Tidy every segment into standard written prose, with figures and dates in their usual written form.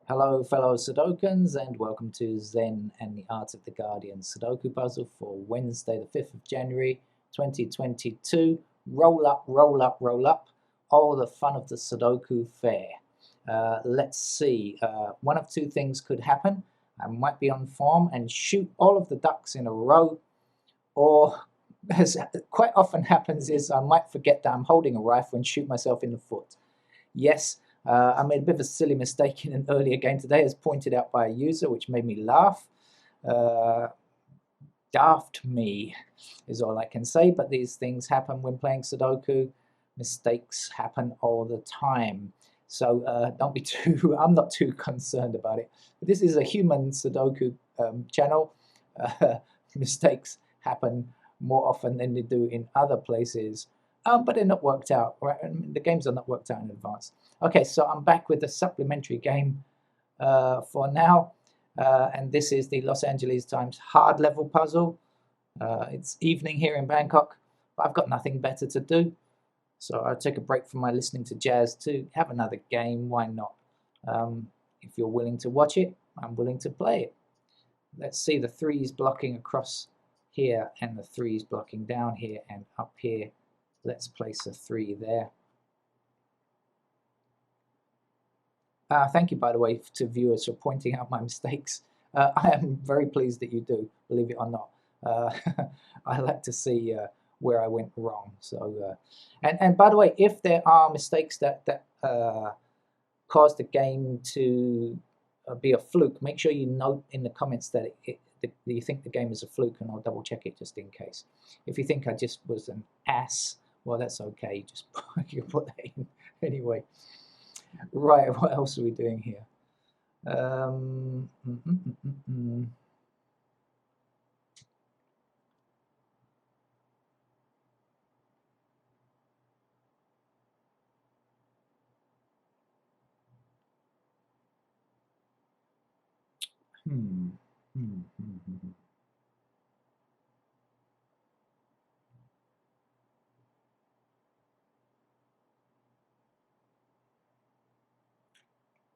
Hello, fellow Sudokans, and welcome to Zen and the Art of the Guardian Sudoku puzzle for Wednesday, the 5th of January, 2022. Roll up, roll up, roll up. All the fun of the Sudoku fair. Let's see. One of two things could happen. I might be on form and shoot all of the ducks in a row, or as quite often happens is I might forget that I'm holding a rifle and shoot myself in the foot. Yes, I made a bit of a silly mistake in an earlier game today, as pointed out by a user, which made me laugh. Daft me is all I can say, but these things happen when playing Sudoku. Mistakes happen all the time. So don't be too, I'm not too concerned about it. This is a human Sudoku channel. Mistakes happen more often than they do in other places. But they're not worked out, right? The games are not worked out in advance. Okay, so I'm back with a supplementary game for now. And this is the Los Angeles Times hard level puzzle. It's evening here in Bangkok, but I've got nothing better to do. So I'll take a break from my listening to jazz to have another game. Why not? If you're willing to watch it, I'm willing to play it. Let's see the threes blocking across here and the threes blocking down here and up here. Let's place a 3 there. Thank you, by the way, to viewers for pointing out my mistakes. I am very pleased that you do, believe it or not. I like to see where I went wrong. So, and by the way, if there are mistakes that cause the game to be a fluke, make sure you note in the comments that you think the game is a fluke, and I'll double check it just in case. If you think I just was an ass, well, that's okay. Just you can put that in anyway. Right, what else are we doing here?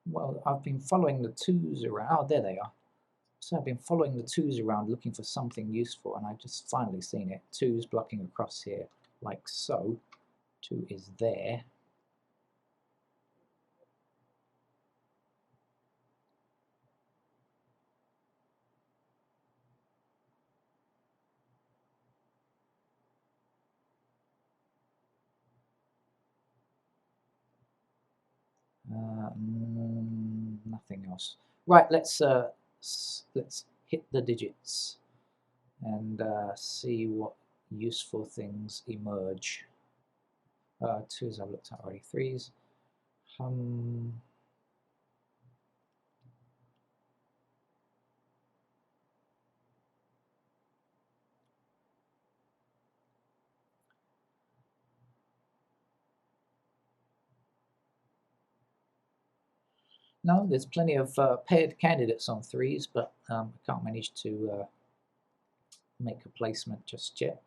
Well, I've been following the twos around. Oh, there they are. So I've been following the twos around looking for something useful, and I've just finally seen it. Twos blocking across here, like so. 2 is there. Nothing else. Right, let's hit the digits and see what useful things emerge. 2s I've looked at already. 3s. No, there's plenty of paired candidates on 3s, but I can't manage to make a placement just yet.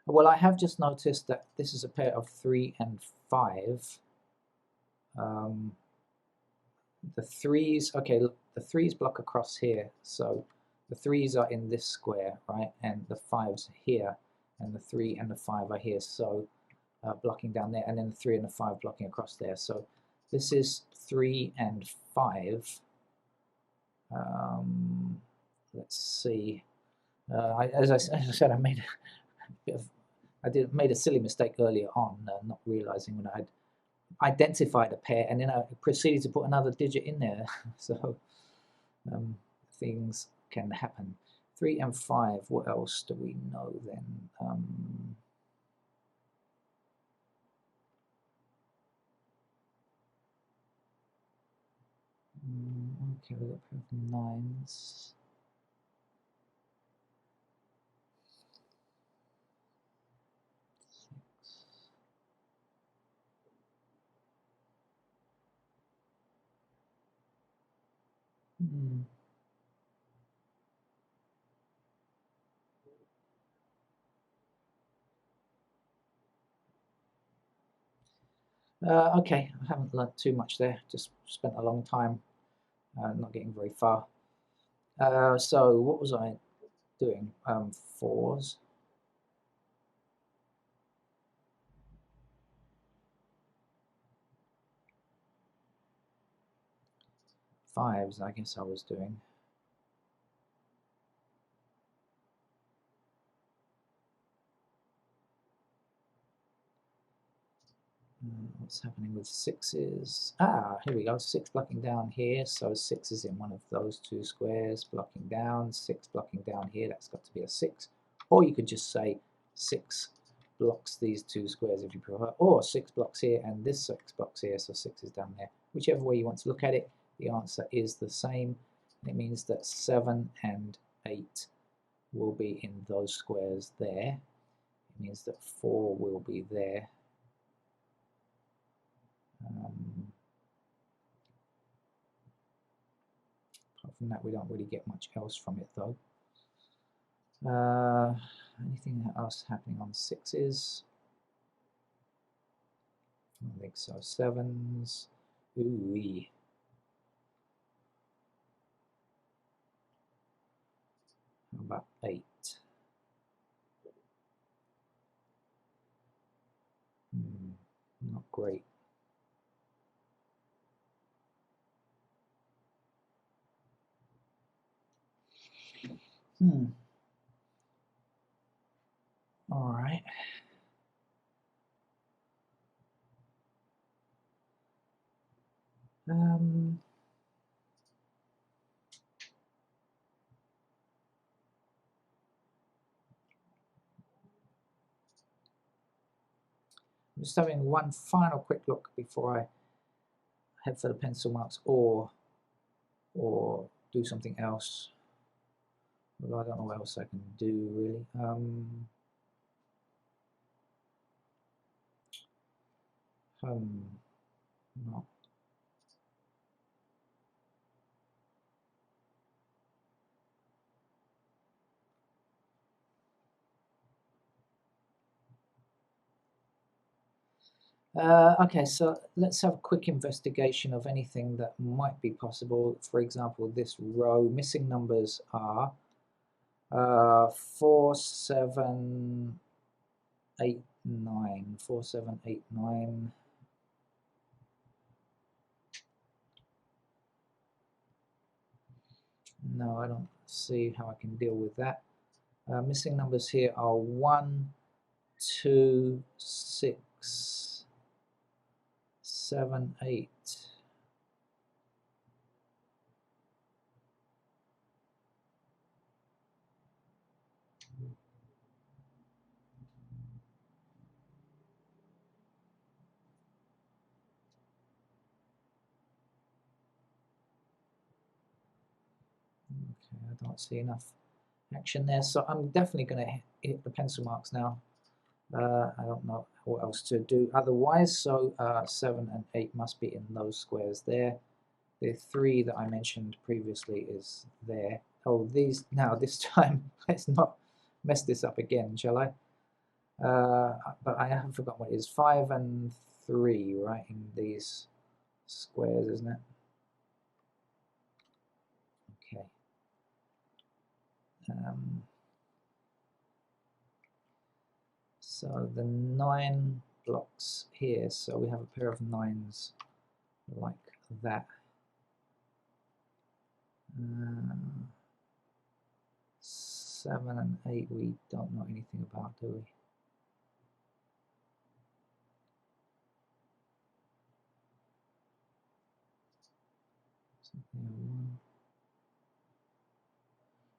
Well, I have just noticed that this is a pair of 3 and 5. The 3s, okay, look, the 3s block across here, so the 3s are in this square, right, and the 5s here, and the 3 and the 5 are here, so blocking down there, and then the 3 and the 5 blocking across there. So this is 3 and 5. Let's see. As I said, I made a bit of made a silly mistake earlier on, not realizing when I had identified a pair, and then I proceeded to put another digit in there. So things can happen. 3 and 5. What else do we know then? Okay, we've got a pair of 9s. Hmm. Okay, I haven't learnt too much there. Just spent a long time, not getting very far. So what was I doing? Fours, fives, I guess I was doing. What's happening with sixes? Ah, here we go. Six blocking down here. So six is in one of those two squares, blocking down. Six blocking down here. That's got to be a six. Or you could just say six blocks these two squares if you prefer. Or six blocks here and this six blocks here. So six is down there. Whichever way you want to look at it, the answer is the same. It means that 7 and 8 will be in those squares there. It means that 4 will be there. Apart from that, we don't really get much else from it though. Anything else happening on sixes? I don't think so. Sevens. Ooh. How about 8? Not great. All right. I'm just having one final quick look before I head for the pencil marks or do something else. Well, I don't know what else I can do really. No. Okay, so let's have a quick investigation of anything that might be possible. For example, this row, missing numbers are 4, 7, 8, 9. 4, 7, 8, 9. No, I don't see how I can deal with that. Missing numbers here are 1, 2, 6, 7, 8. Okay, I don't see enough action there, so I'm definitely going to hit the pencil marks now. I don't know what else to do otherwise, so 7 and 8 must be in those squares there. The 3 that I mentioned previously is there. Oh, these, now this time, let's not mess this up again, shall I? But I haven't forgotten what it is. 5 and 3, right, in these squares, isn't it? Okay. So the 9 blocks here, so we have a pair of 9s like that. 7 and 8 we don't know anything about, do we?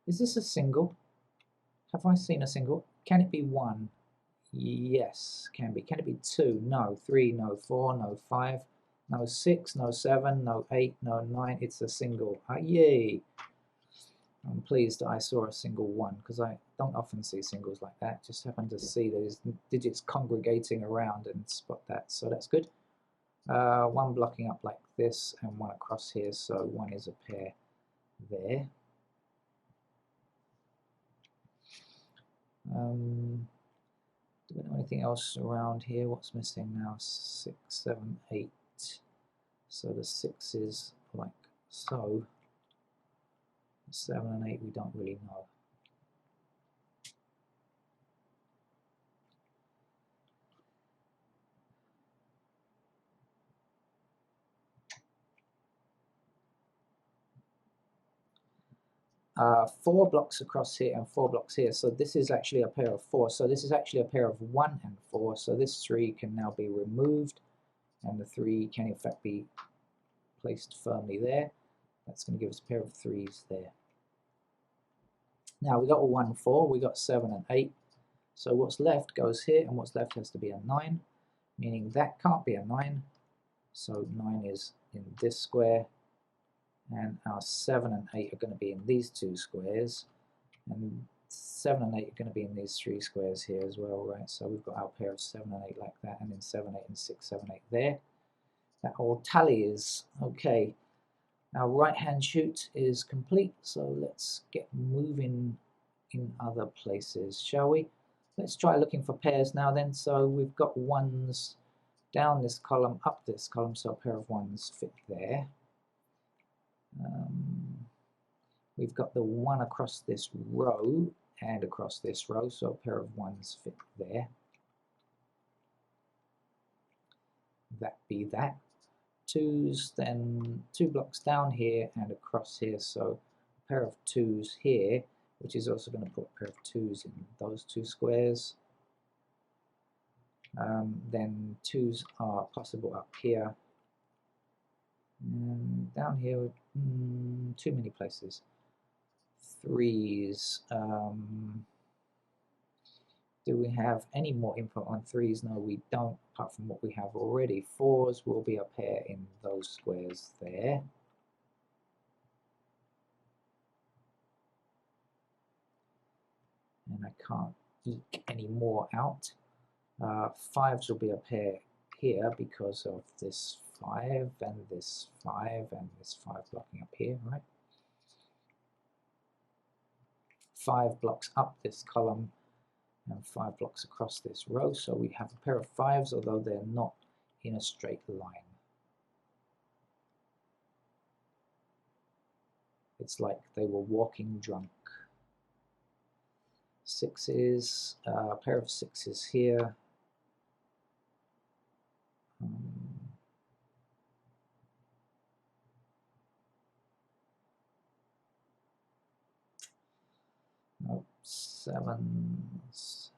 Is this a single? Have I seen a single? Can it be 1? Yes, can be. Can it be 2? No. 3? No. 4? No. 5? No. 6? No. 7? No. 8? No. 9? It's a single. Yay! I'm pleased I saw a single 1 because I don't often see singles like that. Just happen to see those digits congregating around and spot that, so that's good. 1 blocking up like this and 1 across here, so 1 is a pair. there. Do we know anything else around here? What's missing now? 6, 7, 8. So the 6 is like so. 7 and 8 we don't really know. Four blocks across here and 4 blocks here. So this is actually a pair of 4. So this is actually a pair of 1 and 4. So this 3 can now be removed, and the 3 can in fact be placed firmly there. That's going to give us a pair of 3s there. Now we got a 1, 4. We got 7 and 8. So what's left goes here, and what's left has to be a 9, meaning that can't be a 9. So 9 is in this square, and our 7 and 8 are going to be in these 2 squares, and 7 and 8 are going to be in these 3 squares here as well, right? So we've got our pair of 7 and 8 like that, and then 7, 8, and 6, 7, 8 there. That all tallies. Okay, our right-hand chute is complete, so let's get moving in other places, shall we? Let's try looking for pairs now then. So we've got 1s down this column, up this column, so a pair of 1s fit there. We've got the 1 across this row and across this row, so a pair of 1s fit there. That be that. 2s then 2 blocks down here and across here, so a pair of 2s here, which is also going to put a pair of 2s in those 2 squares. Then 2s are possible up here. And down here, too many places. 3s. Do we have any more info on 3s? No, we don't, apart from what we have already. 4s will be a pair in those squares there. And I can't eke any more out. 5s will be a pair here because of this 5 and this 5 and this 5 blocking up here, right? 5 blocks up this column and 5 blocks across this row, so we have a pair of 5s, although they're not in a straight line. It's like they were walking drunk. 6s, a pair of 6s here. Nope, 7s.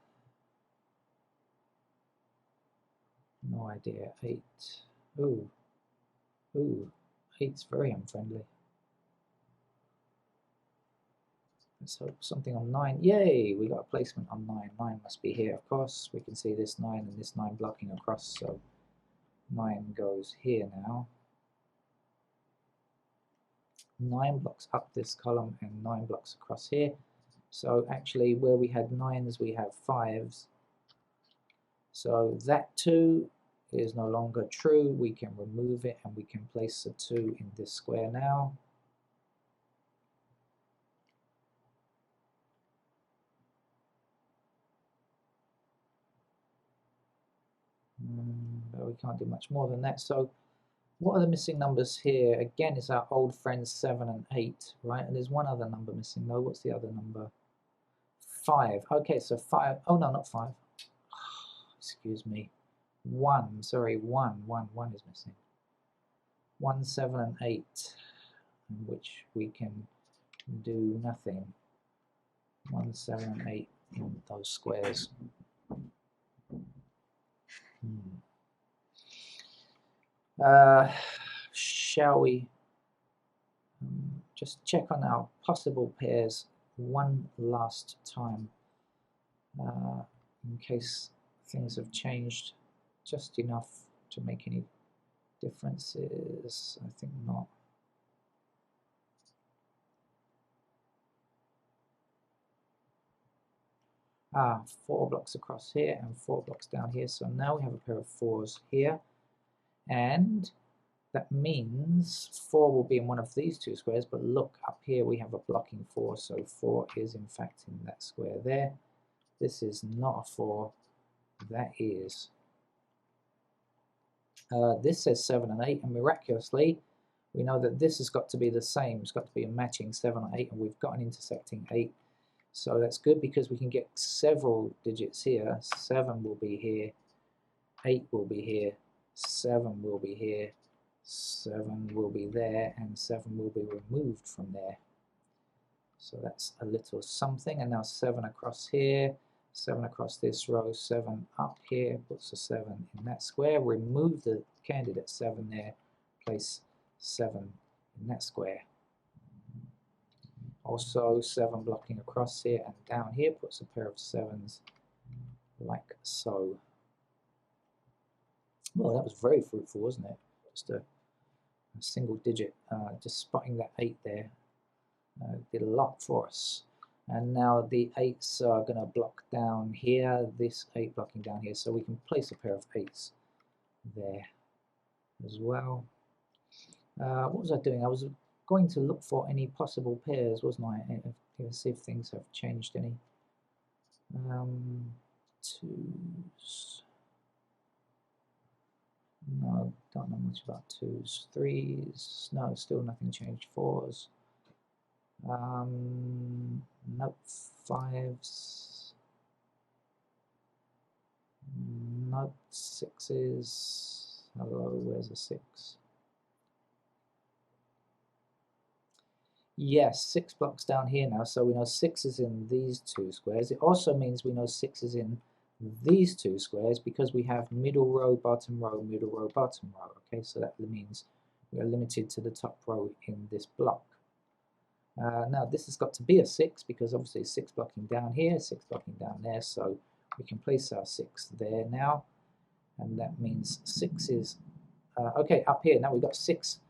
No idea. 8. Ooh. 8's very unfriendly. Let's hope something on 9. Yay! We got a placement on 9. 9 must be here, of course. We can see this 9 and this 9 blocking across, so 9 goes here now. 9 blocks up this column and 9 blocks across here. So actually where we had 9s we have 5s. So that 2 is no longer true. We can remove it and we can place a 2 in this square now. But we can't do much more than that. So what are the missing numbers here? Again, it's our old friends 7 and 8, right? And there's one other number missing though. What's the other number? 5. Okay, so 5. Oh no, not 5. Excuse me. 1. Sorry, 1. 1 is missing. 1, 7, and 8, in which we can do nothing. 1, 7, and 8 in those squares. Shall we just check on our possible pairs one last time, in case things have changed just enough to make any differences? I think not. Ah, 4 blocks across here and 4 blocks down here. So now we have a pair of 4s here, and that means 4 will be in one of these two squares, but look up here we have a blocking 4, so 4 is in fact in that square there. This is not a 4, that is. This says 7 and 8, and miraculously we know that this has got to be the same. It's got to be a matching 7 or 8, and we've got an intersecting 8. So that's good because we can get several digits here. 7 will be here, 8 will be here, 7 will be here, 7 will be there, and 7 will be removed from there. So that's a little something. And now 7 across here, 7 across this row, 7 up here, puts a 7 in that square. Remove the candidate 7 there, place 7 in that square. Also 7 blocking across here and down here, puts a pair of 7s like so. Well, that was very fruitful, wasn't it? Just a single digit, just spotting that 8 there. Did a lot for us. And now the 8s are going to block down here, this 8 blocking down here, so we can place a pair of 8s there as well. What was I doing? I was going to look for any possible pairs, wasn't I? See if things have changed any. 2s. No, don't know much about 2s. 3s. No, still nothing changed. 4s. Nope. 5s. Nope. 6s. Hello, where's a 6? Yes, 6 blocks down here now, so we know 6 is in these two squares. It also means we know 6 is in these two squares because we have middle row, bottom row, middle row, bottom row. Okay, so that means we are limited to the top row in this block. Now this has got to be a 6 because obviously 6 blocking down here, 6 blocking down there, so we can place our 6 there now, and that means 6 is okay up here. Now we've got 6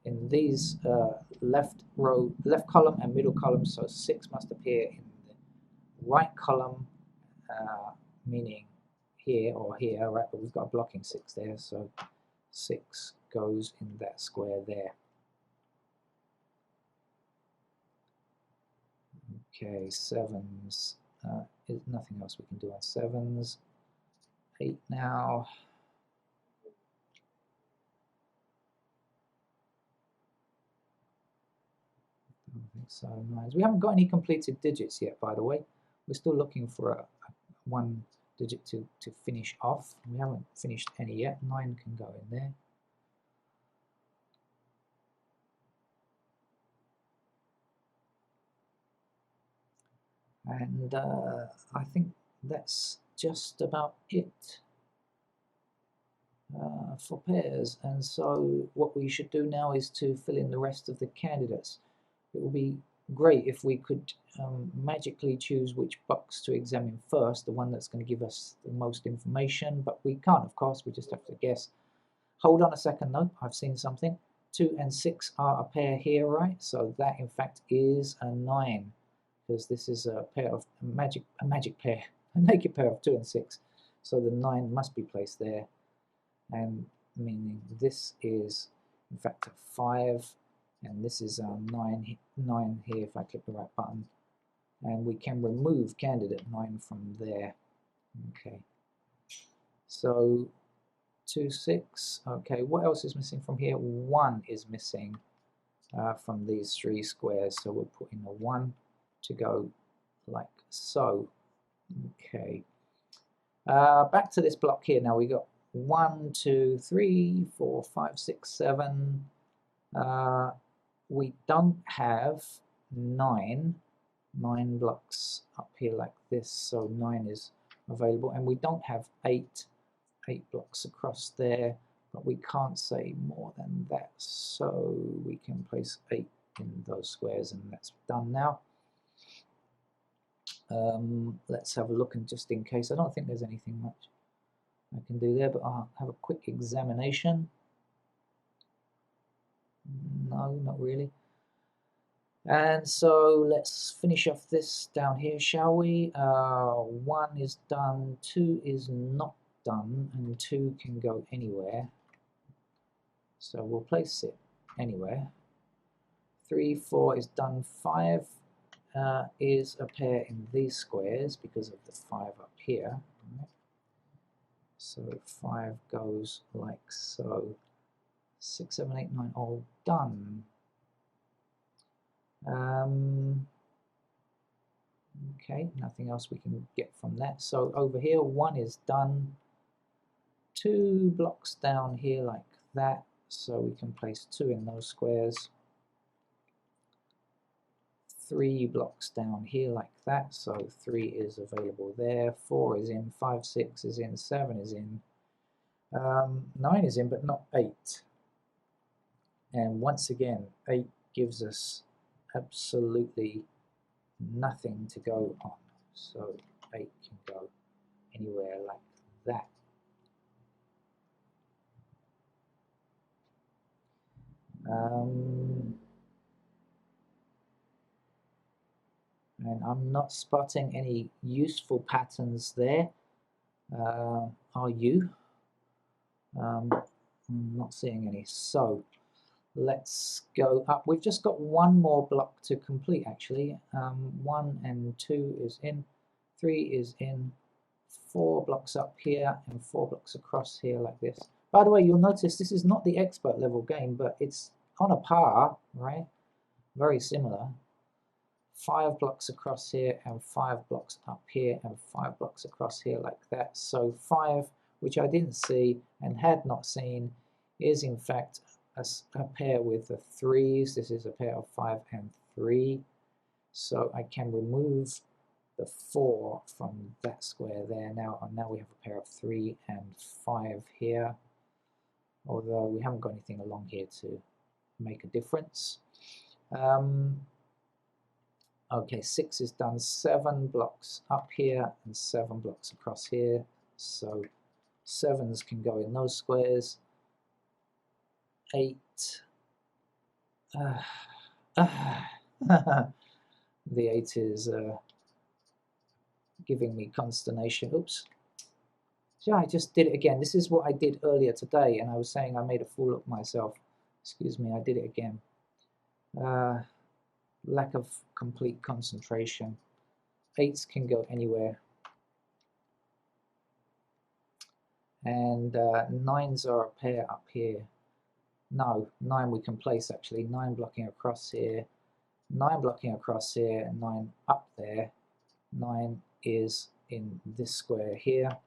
in these left column and middle column, so 6 must appear in the right column, meaning here or here, right? But we've got a blocking 6 there, so 6 goes in that square there. Okay, 7s. Nothing else we can do on 7s. 8 now. I don't think so. 9s. We haven't got any completed digits yet, by the way. We're still looking for one digit to finish off. We haven't finished any yet. 9 can go in there. And I think that's just about it for pairs. And so what we should do now is to fill in the rest of the candidates. It would be great if we could magically choose which box to examine first, the one that's going to give us the most information, but we can't, of course, we just have to guess. Hold on a second though, I've seen something. 2 and 6 are a pair here, right? So that in fact is a 9, because this is a pair of a magic pair, a naked pair of 2 and 6. So the 9 must be placed there, and meaning this is in fact a 5, and this is a 9 here if I click the right button, and we can remove candidate 9 from there. Okay, so 2, 6. Okay, what else is missing from here? 1 is missing from these 3 squares, so we'll put in a 1 to go like so. Okay, back to this block here. Now we got 1, 2, 3, 4, 5, 6, 7. We don't have 9 blocks up here like this, so 9 is available, and we don't have 8 blocks across there, but we can't say more than that, so we can place 8 in those squares, and that's done now. Let's have a look, and just in case, I don't think there's anything much I can do there, but I'll have a quick examination. No, not really. And so let's finish off this down here, shall we? 1 is done, 2 is not done, and 2 can go anywhere. So we'll place it anywhere. 3, 4 is done. 5 is a pair in these squares because of the 5 up here. Right? So 5 goes like so. 6, 7, 8, 9, all done. Okay, nothing else we can get from that. So over here, 1 is done. 2 blocks down here like that. So we can place 2 in those squares. 3 blocks down here like that. So 3 is available there. 4 is in. 5, 6 is in. 7 is in. 9 is in, but not 8. And once again, 8 gives us absolutely nothing to go on. So 8 can go anywhere like that. And I'm not spotting any useful patterns there. Are you? I'm not seeing any. So let's go up. We've just got one more block to complete actually. 1 and 2 is in, 3 is in, 4 blocks up here and 4 blocks across here like this. By the way, you'll notice this is not the expert level game, but it's on a par, right? Very similar. 5 blocks across here and 5 blocks up here and 5 blocks across here like that. So 5, which I didn't see and had not seen, is in fact a pair with the 3s. This is a pair of 5 and 3. So I can remove the 4 from that square there now, and now we have a pair of 3 and 5 here, although we haven't got anything along here to make a difference. Okay, 6 is done. 7 blocks up here and 7 blocks across here, so 7s can go in those squares. 8 the 8 is giving me consternation. Oops. Yeah, I just did it again. This is what I did earlier today, and I was saying I made a fool of myself. Excuse me, I did it again. Lack of complete concentration. 8s can go anywhere. And 9s are a pair up here. No, 9 we can place actually. 9 blocking across here. 9 blocking across here, 9 up there. 9 is in this square here.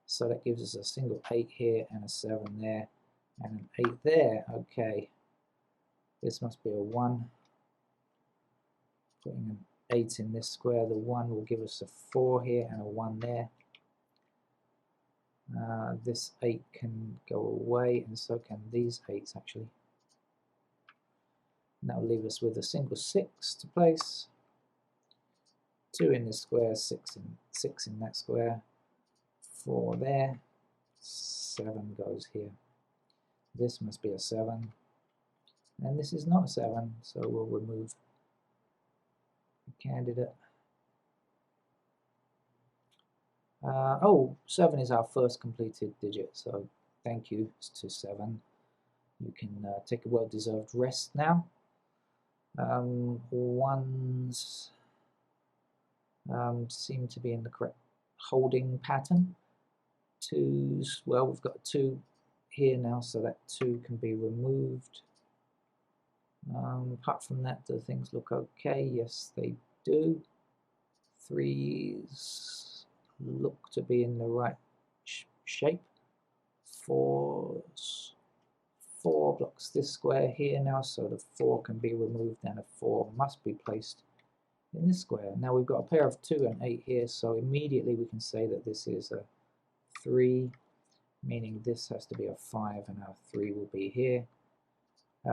So that gives us a single 8 here and a 7 there and an 8 there. Okay, this must be a 1. Putting an 8 in this square, the 1 will give us a 4 here and a 1 there. This 8 can go away, and so can these 8s actually. And that will leave us with a single 6 to place. 2 in this square, 6 in that square, 4 there, 7 goes here. This must be a 7, and this is not a 7, so we'll remove the candidate. Oh, 7 is our first completed digit, so thank you to 7. You can take a well-deserved rest now. 1s seem to be in the correct holding pattern. 2s, well, we've got 2 here now, so that 2 can be removed. Apart from that, do things look okay? Yes, they do. 3s look to be in the right shape. 4s, 4 blocks this square here now, so the 4 can be removed and a 4 must be placed in this square. Now we've got a pair of 2 and 8 here, so immediately we can say that this is a 3, meaning this has to be a 5 and our 3 will be here.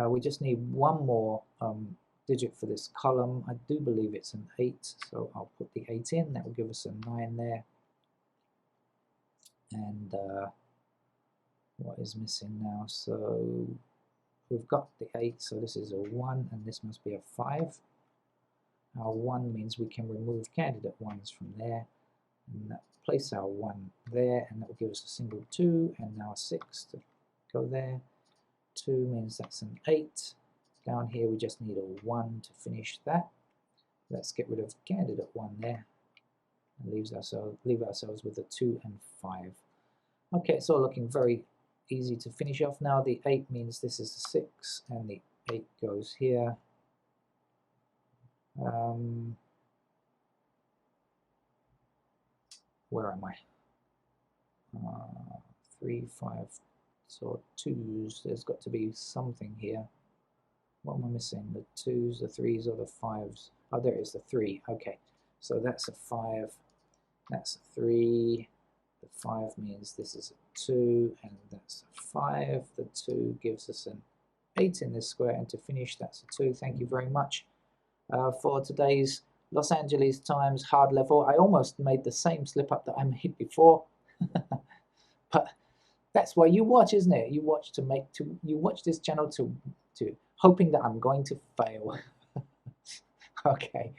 We just need one more digit for this column. I do believe it's an 8, so I'll put the 8 in. That will give us a 9 there. And what is missing now? So we've got the 8, so this is a 1, and this must be a 5. Our 1 means we can remove candidate 1s from there, and place our 1 there, and that will give us a single 2, and now a 6 to go there. 2 means that's an 8. Down here we just need a 1 to finish that. Let's get rid of candidate 1 there. And leave ourselves with a 2 and 5. Okay, it's all looking very easy to finish off now. The 8 means this is a 6, and the 8 goes here. Where am I? 3, 5, so 2s. There's got to be something here. What am I missing? The 2s, the 3s, or the 5s? Oh, there is the 3. Okay, so that's a 5. That's a 3. The 5 means this is a 2, and that's a 5. The 2 gives us an 8 in this square, and to finish, that's a 2. Thank you very much for today's Los Angeles Times hard level. I almost made the same slip up that I made before, but that's why you watch, isn't it? You watch you watch this channel to hoping that I'm going to fail. Okay,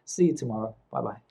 see you tomorrow. Bye bye.